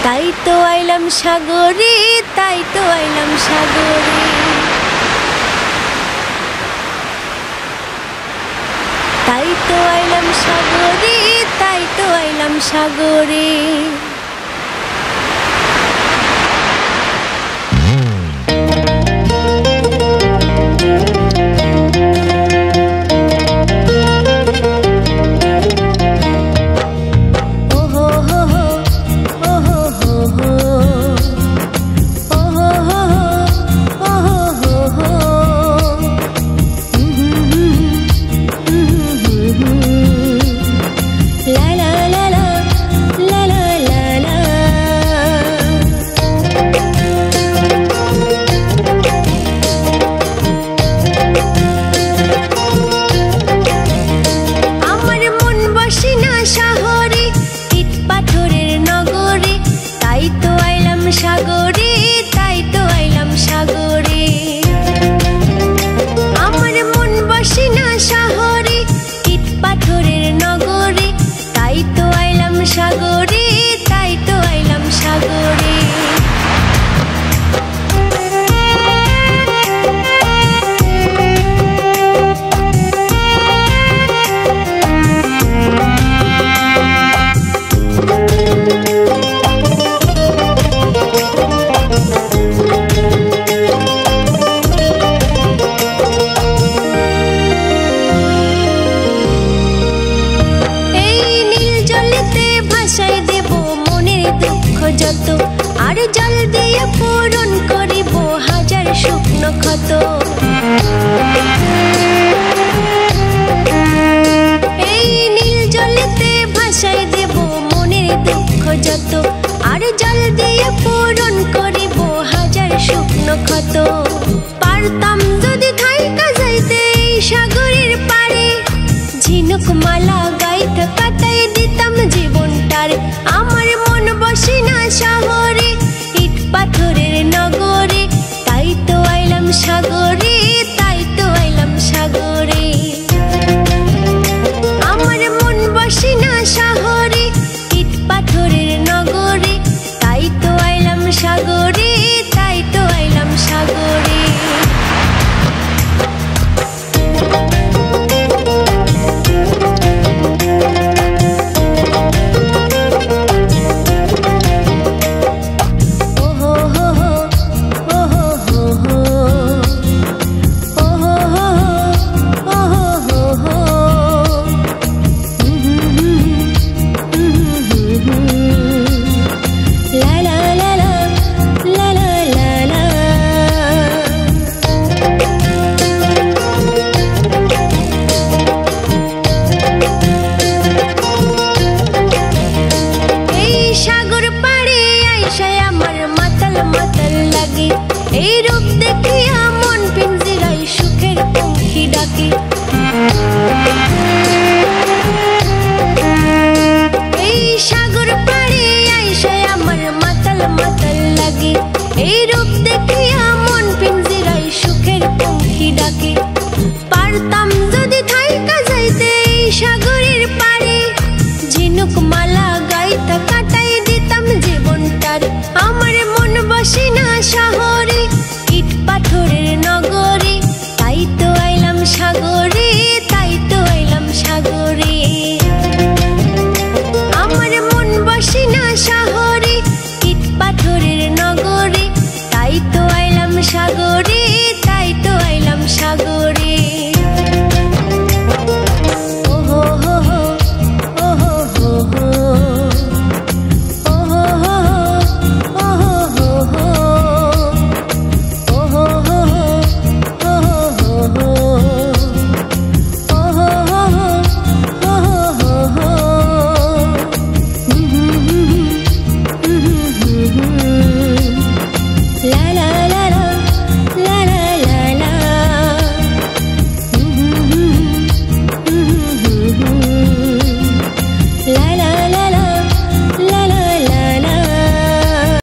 তাই তো আইলাম সাগরে, তাই তো আইলাম সাগরে। তাই তো আইলাম সাগরে, তাই তো আইলাম সাগরে। সাগরে তাই তো আইলাম সাগরে, আমার মন বসে না শহরে, ইট পাথরের নগরে। তাই তো আইলাম সাগরে, তাই তো আইলাম সাগরে। যত আর জল দিয়ে পূরণ করিব হাজার শুকনো ক্ষত। এই নীল জলেতে ভাসাই দেব মনের দুঃখ যত, আর জল দিয়ে পূরণ করিব হাজার শুকনো ক্ষত। পারতাম যদি থাইকা যাইতে এই সাগরের পারে, ঝিনুক মালা গাইতে কাটাই দিতাম জীবনটার। আমার মন বসে না শহরে, ইট পাথরের নগরে। তাই তো আইলাম সাগরে, তাই তো আইলাম সাগরে। আমার মন বসে না শহরে, ইট পাথরের নগরে। তাই তো আইলাম সাগরে, তাই তো আইলাম সাগরে। এই রূপ দেখিয়া মন পিঞ্জিরায় সুখের পঙ্খী ডাকে।